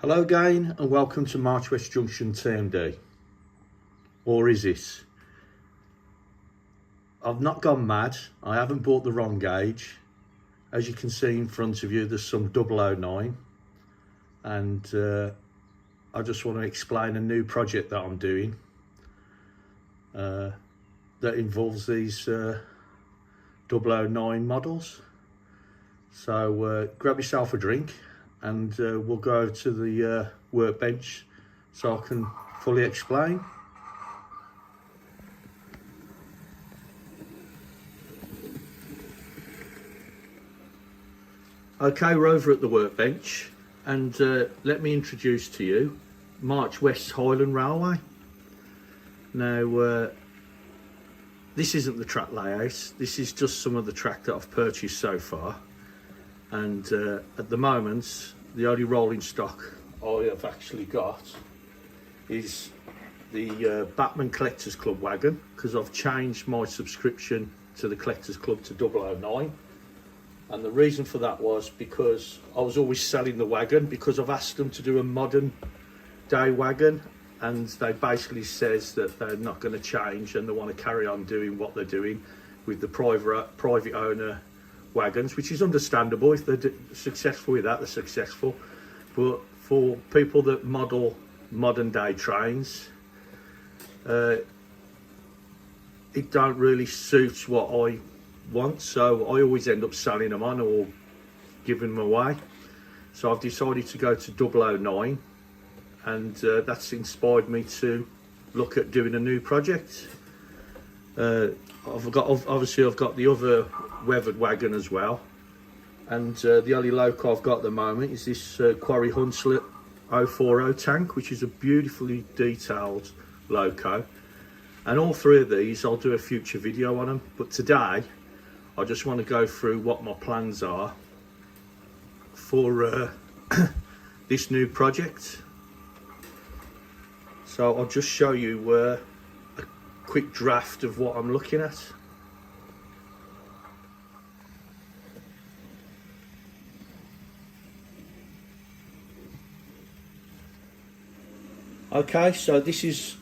Hello again and welcome to March West Junction TMD. Or is this? I've not gone mad, I haven't bought the wrong gauge. As you can see in front of you, there's some OO9 and I just want to explain a new project that I'm doing that involves these OO9 models. So grab yourself a drink and we'll go over to the workbench so I can fully explain. Okay, we're over at the workbench and let me introduce to you March West Highland Railway. Now this isn't the track layout, this is just some of the track that I've purchased so far, and at the moment the only rolling stock I have actually got is the Batman Collectors Club wagon, because I've changed my subscription to the Collectors Club to OO9. And the reason for that was because I was always selling the wagon, because I've asked them to do a modern day wagon and they basically says that they're not going to change and they want to carry on doing what they're doing with the private owner wagons, which is understandable. If they're successful with that, they're successful. But for people that model modern day trains, it don't really suit what I want, so I always end up selling them on or giving them away. So I've decided to go to OO9 and that's inspired me to look at doing a new project. I've got the other weathered wagon as well, and the only loco I've got at the moment is this Quarry Hunslet 040 tank, which is a beautifully detailed loco, and all three of these I'll do a future video on them, but today I just want to go through what my plans are for this new project. So I'll just show you a quick draft of what I'm looking at. Okay, so this is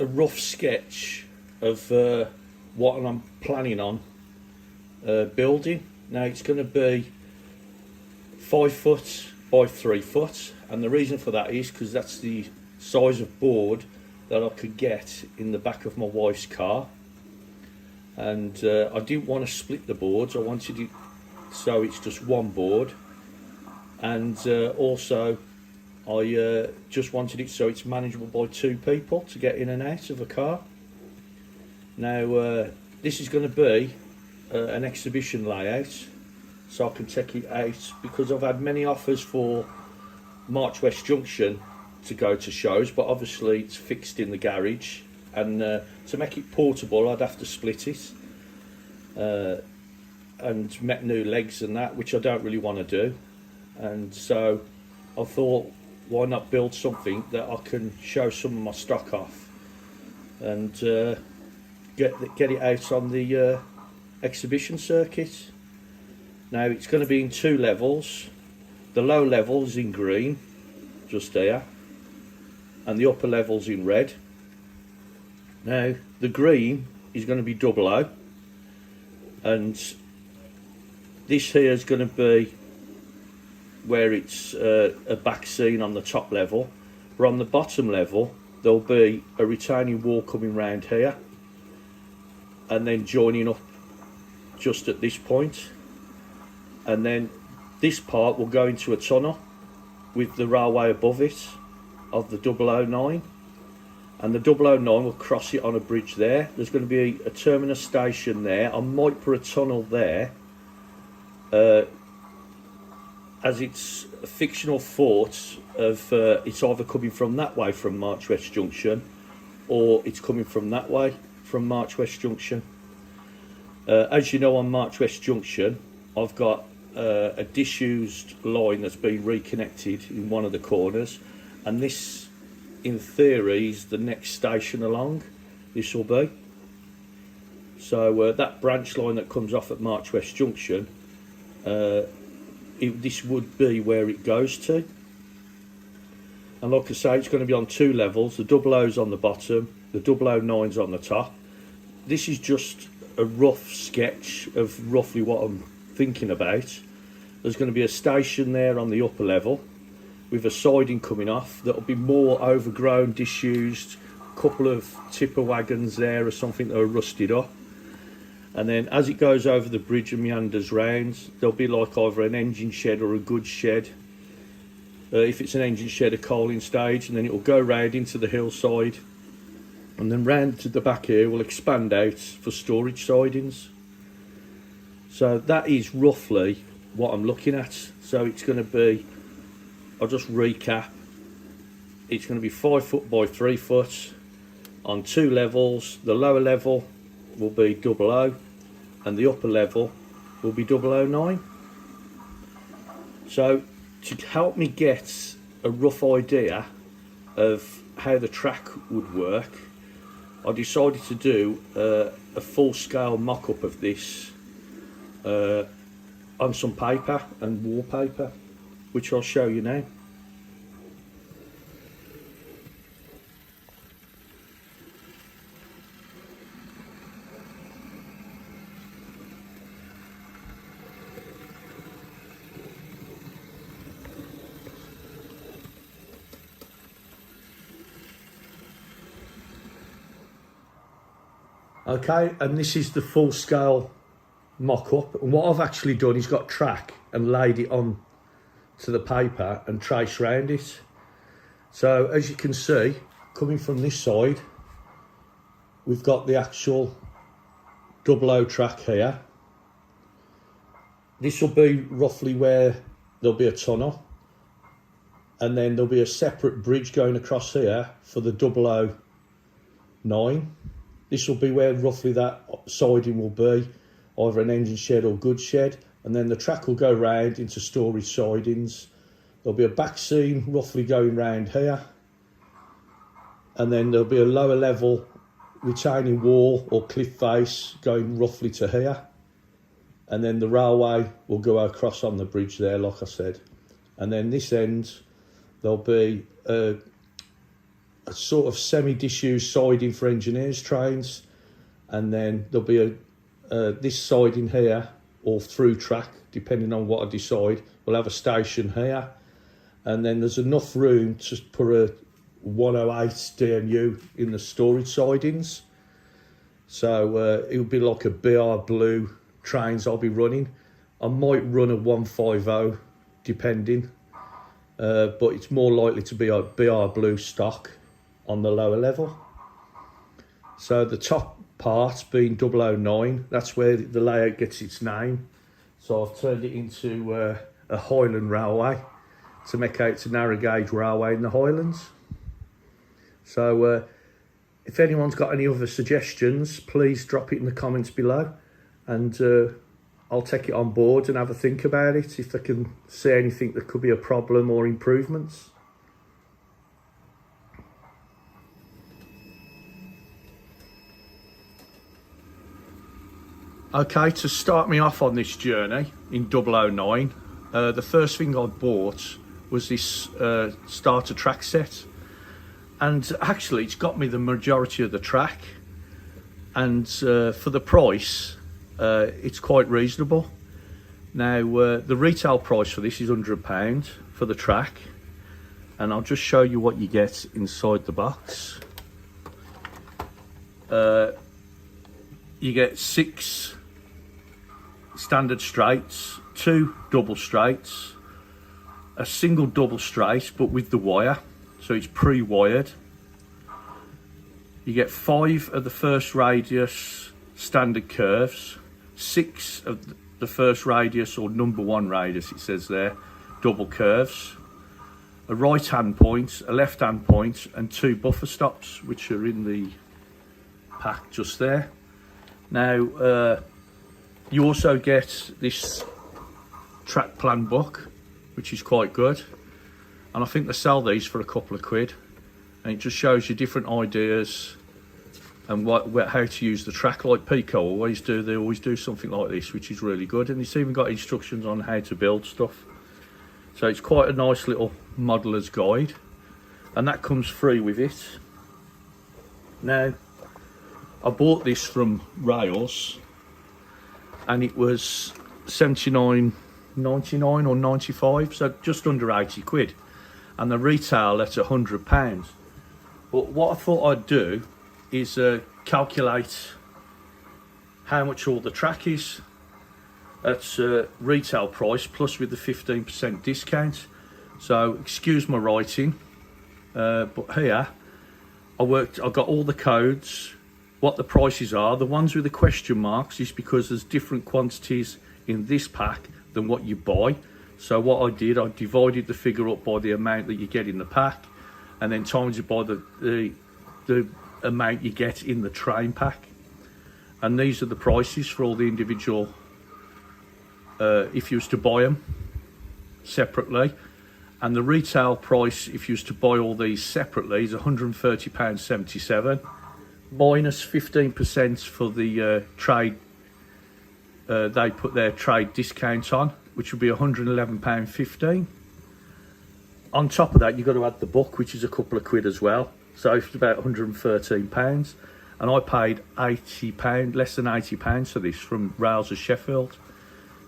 a rough sketch of what I'm planning on building. Now it's going to be 5 foot by 3 foot, and the reason for that is because that's the size of board that I could get in the back of my wife's car, and I didn't want to split the boards. I wanted it so it's just one board, and also I just wanted it so it's manageable by 2 people to get in and out of a car. Now this is going to be an exhibition layout, so I can take it out, because I've had many offers for March West Junction to go to shows, but obviously it's fixed in the garage, and to make it portable I'd have to split it and make new legs and that, which I don't really want to do. And so I thought, why not build something that I can show some of my stock off and get it out on the exhibition circuit. Now it's going to be in 2 levels. The low level is in green, just there, and the upper level's in red. Now the green is going to be 00, and this here is going to be where it's a back scene on the top level, but on the bottom level there'll be a retaining wall coming round here and then joining up just at this point, and then this part will go into a tunnel with the railway above it of the OO9, and the OO9 will cross it on a bridge there. There's going to be a terminus station there. I might put a tunnel there as it's a fictional thought of it's either coming from that way from March West Junction, or it's coming from that way from March West Junction. As you know, on March West Junction I've got a disused line that's been reconnected in one of the corners, and this in theory is the next station along. This will be so that branch line that comes off at March West Junction, this would be where it goes to. And like I say, it's going to be on 2 levels. The double O's on the bottom, the double O9's on the top. This is just a rough sketch of roughly what I'm thinking about. There's going to be a station there on the upper level with a siding coming off that'll be more overgrown, disused, a couple of tipper wagons there or something that are rusted up. And then as it goes over the bridge and meanders round, there'll be like either an engine shed or a goods shed. If it's an engine shed, a coaling stage, and then it will go round into the hillside, and then round to the back here will expand out for storage sidings. So that is roughly what I'm looking at. So it's going to be, I'll just recap, it's going to be 5 foot by 3 foot on 2 levels. The lower level will be double O and the upper level will be double O9. So to help me get a rough idea of how the track would work, I decided to do a full-scale mock-up of this on some paper and wallpaper, which I'll show you now. Okay, and this is the full-scale mock-up, and what I've actually done is got track and laid it on to the paper and traced round it. So as you can see, coming from this side, we've got the actual double O track here. This will be roughly where there'll be a tunnel, and then there'll be a separate bridge going across here for the double O9. This will be where roughly that siding will be, either an engine shed or goods shed, and then the track will go round into storage sidings. There'll be a back seam roughly going round here, and then there'll be a lower level retaining wall or cliff face going roughly to here, and then the railway will go across on the bridge there, like I said. And then this end there'll be a sort of semi-disused siding for engineers trains, and then there'll be this siding here or through track, depending on what I decide. We'll have a station here, and then there's enough room to put a 108 DMU in the storage sidings. So it'll be like a BR Blue trains I'll be running. I might run a 150 depending, but it's more likely to be a BR Blue stock on the lower level. So the top part being 009, that's where the layout gets its name. So I've turned it into a Highland Railway to make out it's a narrow gauge railway in the Highlands. So if anyone's got any other suggestions, please drop it in the comments below, and I'll take it on board and have a think about it if I can see anything that could be a problem or improvements. Okay, to start me off on this journey in 009, the first thing I bought was this starter track set, and actually it's got me the majority of the track, and for the price it's quite reasonable. Now the retail price for this is £100 for the track, and I'll just show you what you get inside the box. You get 6 standard straights, 2 double straights, a single double straight but with the wire, so it's pre-wired. You get 5 of the first radius standard curves, 6 of the first radius or number 1 radius, it says there, double curves, a right hand point, a left hand point, and 2 buffer stops which are in the pack just there. Now you also get this track plan book, which is quite good, and I think they sell these for a couple of quid, and it just shows you different ideas and how to use the track, like Pico always do. They always do something like this, which is really good, and it's even got instructions on how to build stuff. So it's quite a nice little modeller's guide. and that comes free with it. Now, I bought this from Rails, and it was $79.99 or 95, so just under 80 quid, and the retail at £100. But what I thought I'd do is calculate how much all the track is at retail price, plus with the 15% discount. So excuse my writing, but here I got all the codes, what the prices are. The ones with the question marks is because there's different quantities in this pack than what you buy. So what I did, I divided the figure up by the amount that you get in the pack, and then times it by the amount you get in the train pack. And these are the prices for all the individual, if you was to buy them separately. And the retail price, if you was to buy all these separately, is £130.77, minus 15% for the trade. They put their trade discount on, which would be £111.15. On top of that, you've got to add the book, which is a couple of quid as well. So it's about £113. And I paid £80, less than £80 for this from Rails of Sheffield.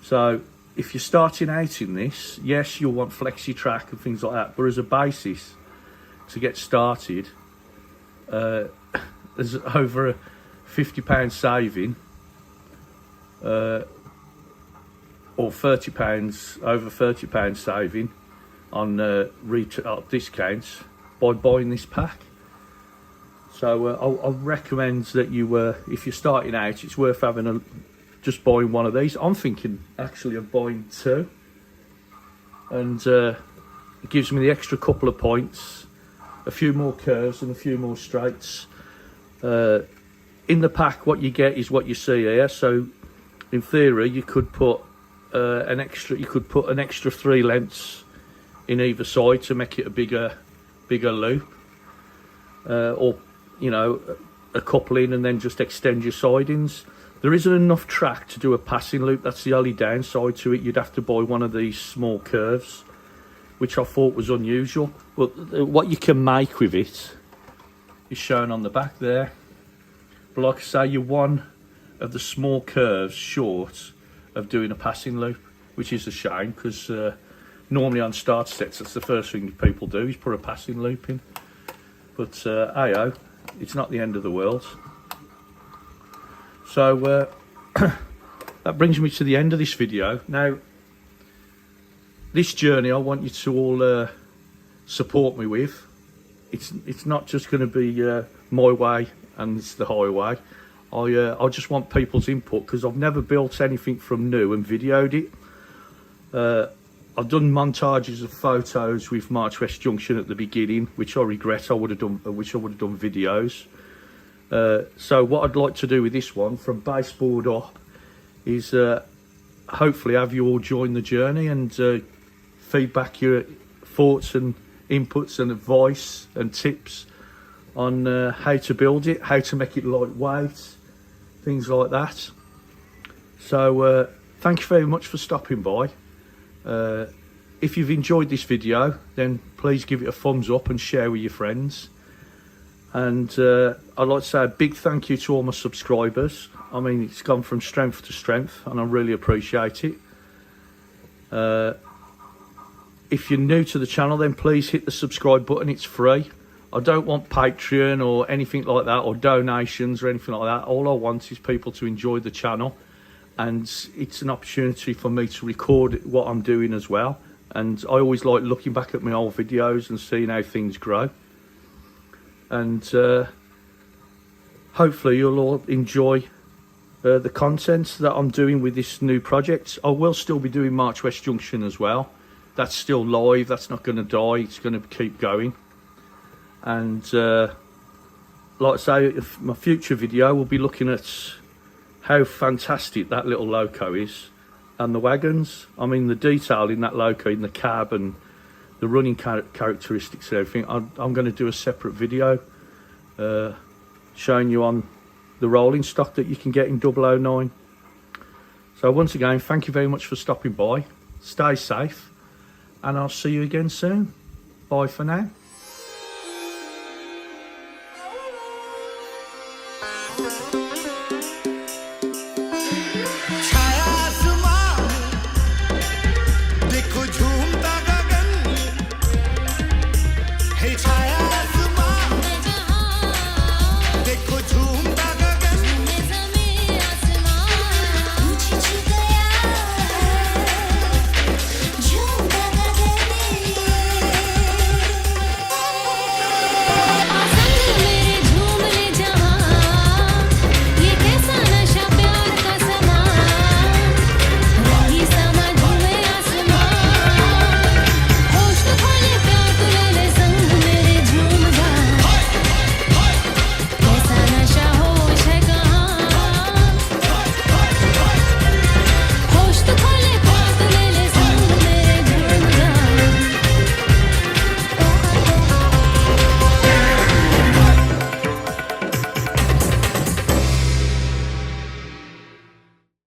So if you're starting out in this, yes, you'll want flexi track and things like that, but as a basis to get started, there's over a £50 saving, or £30, over £30 saving on retail discounts by buying this pack. So I recommend that you, if you're starting out, it's worth having just buying one of these. I'm thinking actually of buying two, and it gives me the extra couple of points, a few more curves and a few more straights. In the pack, what you get is what you see here. So in theory, you could put an extra 3 lengths in either side to make it a bigger loop, or you know, a couple in and then just extend your sidings. There isn't enough track to do a passing loop. That's the only downside to it. You'd have to buy one of these small curves, which I thought was unusual. But what you can make with it is shown on the back there. But like I say, you're one of the small curves short of doing a passing loop, which is a shame, because normally on start sets, that's the first thing people do, is put a passing loop in. But hey-oh, it's not the end of the world. So that brings me to the end of this video. Now, this journey I want you to all support me with. It's not just going to be my way and it's the highway. I just want people's input, because I've never built anything from new and videoed it. I've done montages of photos with March West Junction at the beginning, which I regret. I would have done videos. So what I'd like to do with this one, from baseboard up, is hopefully have you all join the journey and feedback your thoughts and inputs and advice and tips on how to build it, how to make it lightweight, things like that. So thank you very much for stopping by. If you've enjoyed this video, then please give it a thumbs up and share with your friends. And I'd like to say a big thank you to all my subscribers. I mean, it's gone from strength to strength, and I really appreciate it. If you're new to the channel, then please hit the subscribe button. It's free. I don't want Patreon or anything like that, or donations or anything like that. All I want is people to enjoy the channel, and it's an opportunity for me to record what I'm doing as well. And I always like looking back at my old videos and seeing how things grow. And hopefully you'll all enjoy the content that I'm doing with this new project. I will still be doing March West Junction as well. That's still live. That's not going to die. It's going to keep going. And like I say, if my future video will be looking at how fantastic that little loco is, and the wagons. I mean, the detail in that loco, in the cab and the running characteristics and everything. I'm going to do a separate video showing you on the rolling stock that you can get in OO9. So once again, thank you very much for stopping by. Stay safe, and I'll see you again soon. Bye for now.